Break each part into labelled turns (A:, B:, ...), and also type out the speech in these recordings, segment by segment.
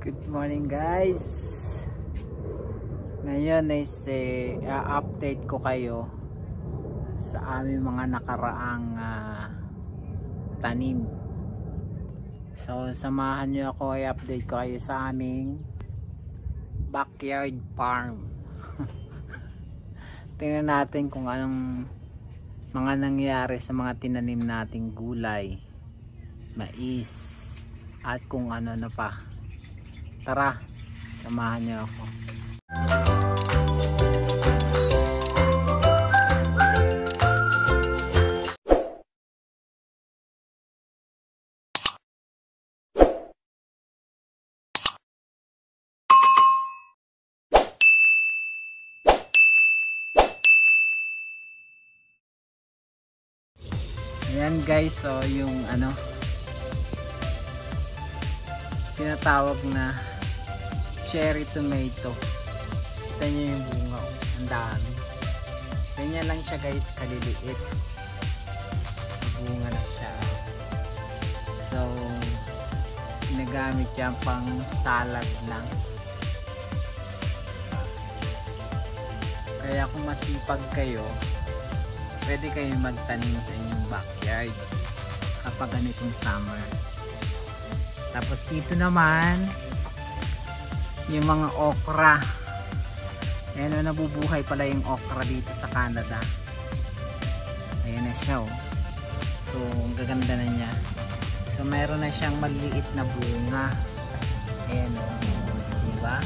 A: Good morning guys. Ngayon is update ko kayo sa aming mga nakaraang tanim. So samahan nyo ako, i-update ko kayo sa aming backyard farm. Tingnan natin kung anong mga nangyari sa mga tinanim nating gulay, mais, at kung ano na pa. Tara, samahan niyo ako. Ayan guys, so yung tinatawag na cherry tomato. Kita nyo yung bunga, ang dami. Ganyan lang siya guys, kaliliit. Bunga na siya. So ginagamit yan pang salad lang. Kaya kung masipag kayo, pwede kayo magtanim sa inyong backyard kapag ganitong summer. Tapos dito naman yung mga okra. Ayan, nabubuhay pala yung okra dito sa Canada. Ayan na siya, oh. So ang gaganda na niya. So meron na siyang maliit na bunga. Ayan, oh. Diba?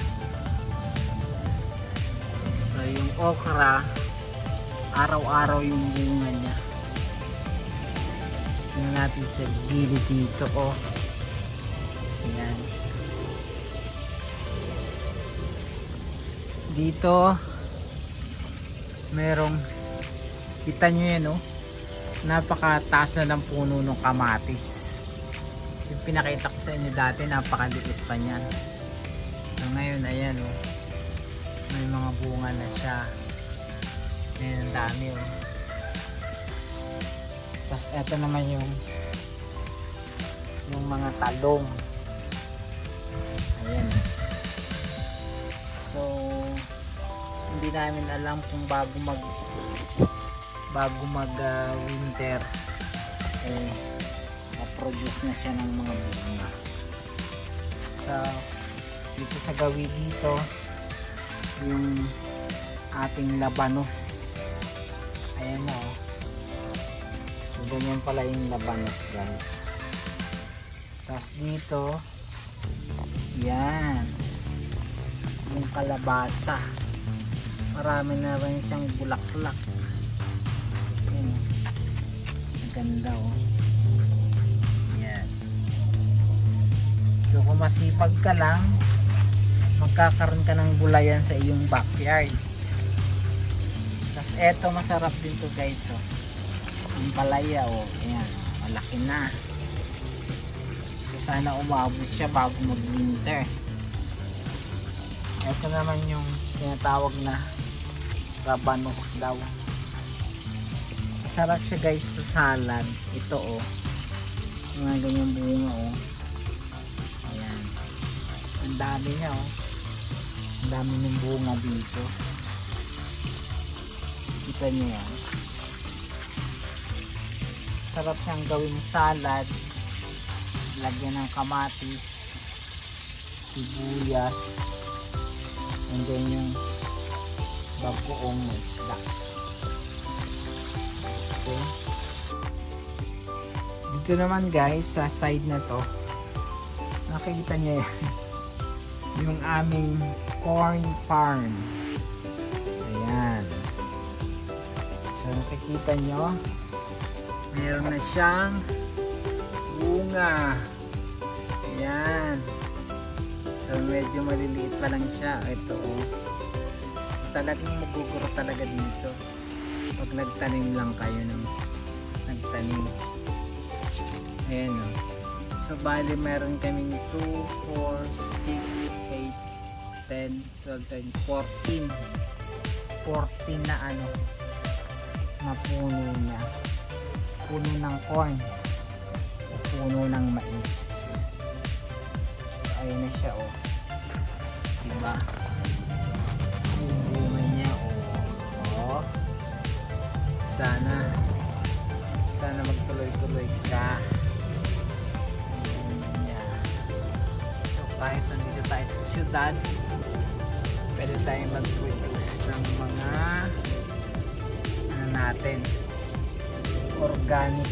A: So yung okra, araw-araw yung bunga niya. Tingnan natin sa gilid dito, oh. Ayan. Dito merong, kita nyo yan, oh, napakataas na ng puno ng kamatis. Yung pinakita ko sa inyo dati, napakaliit pa niyan. So ngayon, ayan, oh, may mga bunga na siya. Ayan, ang dami, oh. Tapos eto naman yung mga talong. Ayan. So hindi namin alam kung bago mag winter ma-produce na siya ng mga bunga. So dito sa gawi dito yung ating labanos. Ayan o. So ganyan pala yung labanos guys. Tapos dito yan yung kalabasa, marami na rin siyang bulaklak. Ayan, ang ganda, oh. Yan. So kung masipag ka lang, magkakaroon ka ng gulayan sa iyong backyard. Tapos eto, masarap din to guys, oh. Ang palaya, oh. Ayan, malaki na. So sana umabot siya bago mag winter. Ito naman yung tinatawag na rabanos daw. Masarap siya guys sa salad. Ito, oh, mga ganyang bunga, oh. Ayan, ang dami niya, oh. Ang dami ng bunga dito. Kita niyo yan. Sarap siyang gawing salad. Lagyan ng kamatis, sibuyas, and then yung bagoong isda. Okay. Dito naman guys, sa side na to, nakikita nyo yan. Yung aming corn farm. Ayan. So nakikita nyo, meron na siyang bunga. Ayan. So medyo maliliit pa lang siya. Ito, oh. So, talagang maguguro talaga dito pag nagtanim lang kayo ng nagtanim. Ayan, oh. So bali meron kaming 2, 4, 6, 8, 10, 12, 13, 14 na na puno niya. Puno ng corn o puno ng mais. So, Ayan na siya, oh. Diba? Yung bunga niya, oh. Sana magtuloy-tuloy ka. So kahit nandito tayo sa syudad, pwede tayong mag-produce ng mga natin organic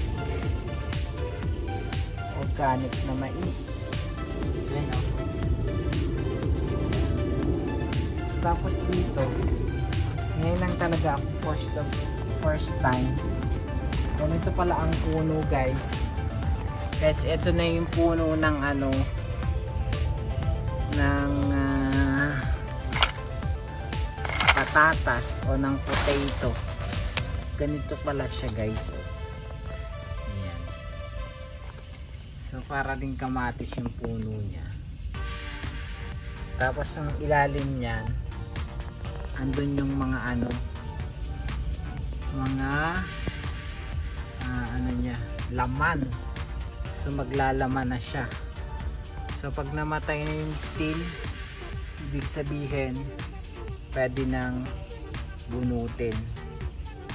A: na mais. Yan, oh. So, tapos dito ngayon lang talaga ako first time. Ganito pala ang puno, guys. Ito na yung puno ng patatas o ng potato. Ganito pala siya, guys. Ayan. So para din kamatis yung puno niya. Tapos ang ilalim niyan, andun yung mga laman. So maglalaman na siya. So pag namatay na yung stem, ibig sabihin pwede nang bunutin.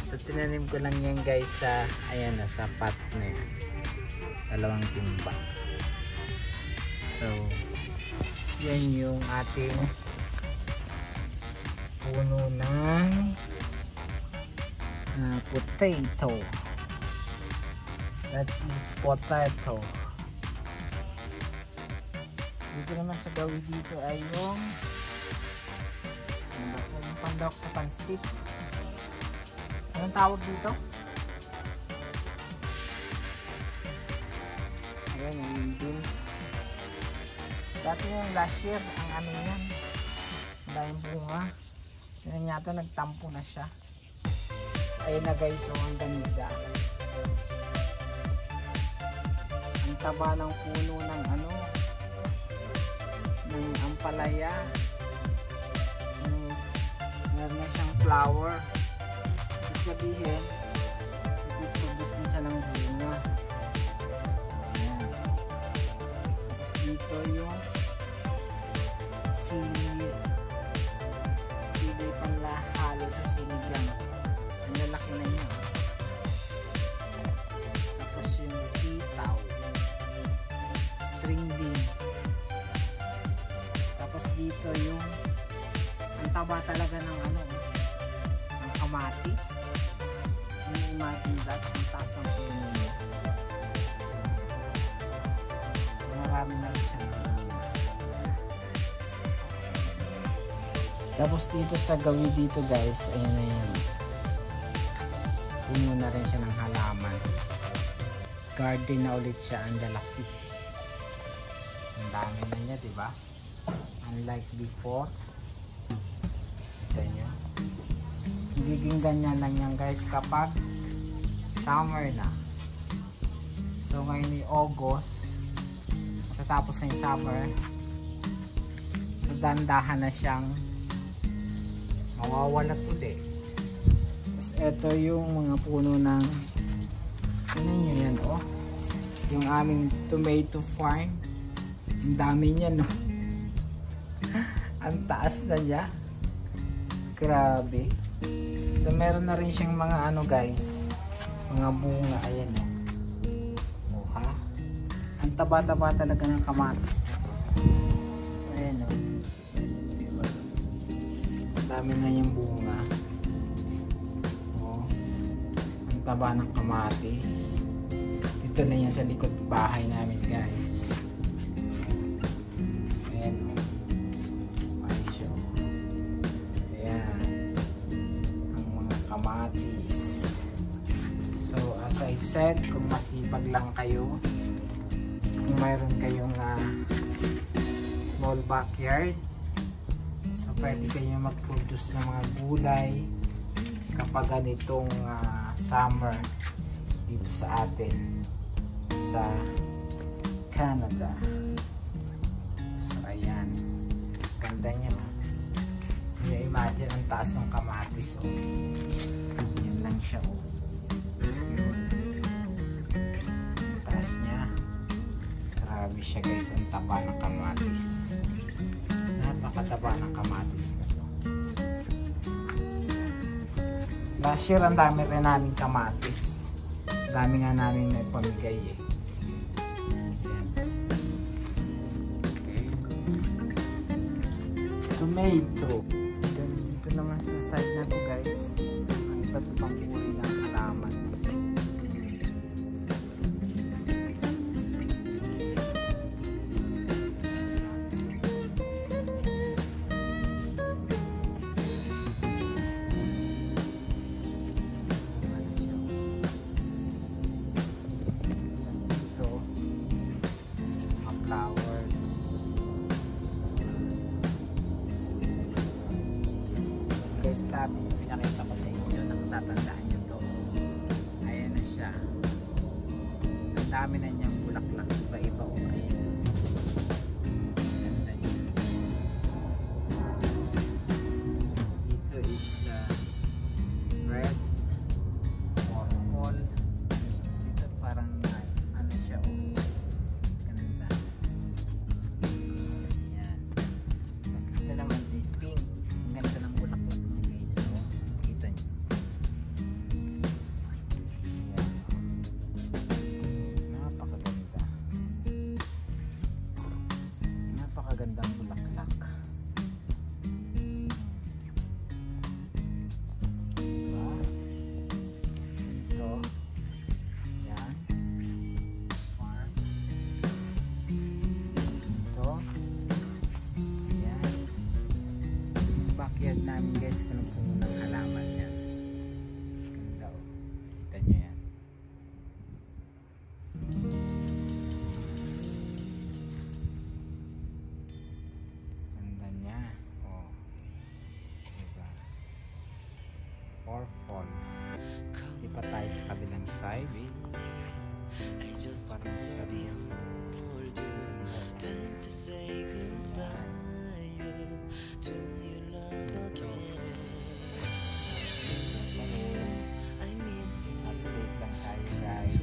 A: So tinanim ko lang yan, guys, sa sa pot na yan. 2 timba. So yan yung ating puno ng potato. That is potato. Dito naman sa gawin dito ay yung pandok sa pansit. Anong tawag dito? Ayan, yung beans. Dati yung last year, ang yan, dahil bunga. Yan yata nagtampo na siya. So, ayun na, guys, so ang ganda. Ang taba ng puno ng ng ampalaya. So, meron na siyang flower. Ibig sabihin, ipiproduce din siya ng bunga. Ayan. Tapos dito yung sili panlahalo sa sinigang. Ang lalaki na niya. Tapos yung sitaw, string beans. Tapos dito yung ang taba talaga ng ng kamatis. Imagine that, ang taas ang puno niya. So marami na rin siya. Tapos dito sa gawi dito, guys, ayan na yan. Puno na rin siya ng halaman. Garden na ulit siya, ang lalaki. Ang dami na niya, diba? Unlike before. Kita nyo. Higiging ganyan lang yan, guys, kapag summer na. So ngayon ay August, matatapos na yung summer. So dandahan na siyang mawawala ulit. Tapos ito yung mga puno ng nyo yan, oh. Yung aming tomato farm. Ang dami niya, no. Ang taas na niya. Grabe. So meron na rin siyang mga guys, mga bunga. Ayan, oh. Ha? Ang taba-taba talaga ng kamatis. Ayan, oh. Diba? Ang dami na yung bunga. Oh. Ang taba ng kamatis. Ito na yan sa likod bahay namin, guys. Ayan, oh. Ayan siya, oh. Ayan. Ang mga kamatis. So as I said, kung masipag lang kayo, kung mayroon kayong small backyard, so pwede kayong mag-produce ng mga gulay kapag ganitong summer dito sa atin sa Canada. So ayan, ganda niya. Imagine ang taas ng kamatis, oh. Yan lang siya, oh. Yun. Ang taas niya. Grabe Grabe siya guys, ang taba ng kamatis. Napakataba ng kamatis na to. Last year ang dami rin namin kamatis. Dami nga namin may pamigay eh. Tomato. Dito naman sa side na to guys, ang iba't ibang uri ng halaman. Guys, dati yung pinakita ko sa inyo, nakatatandaan nyo to. Ayan na siya. Ang dami na niyang bulaklak, iba-iba o ayan. Ganda niya. Dito is red, purple. Dito parang ano siya o. Ganda. Ayan. Tapos dito naman pink. Ang ganda ng bulaklak. Napakagandang bulaklak. Diba? Dito. Yan. Dito. Yan. Yung backyard namin guys, punong-puno ng halaman yan. Ganda o. Kita nyo yan. Or fall. Lipat tayo sa kabilang side. Parang sabi update lang tayo guys.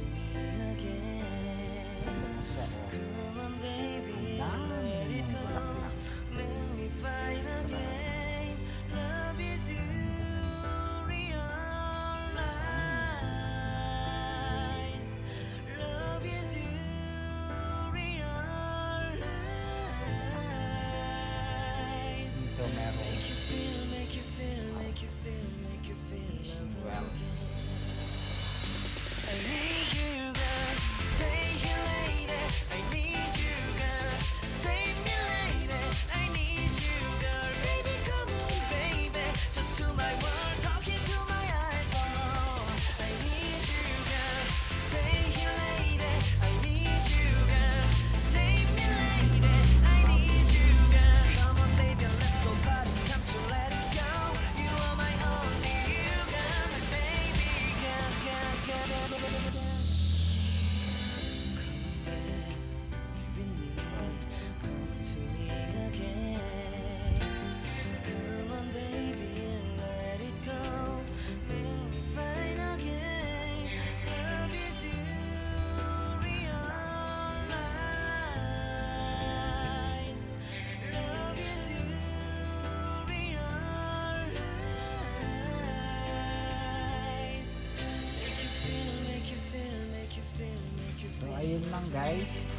A: So ayun lang guys.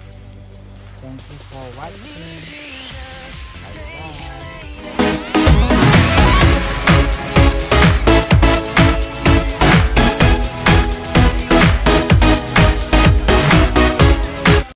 A: Thank you for watching.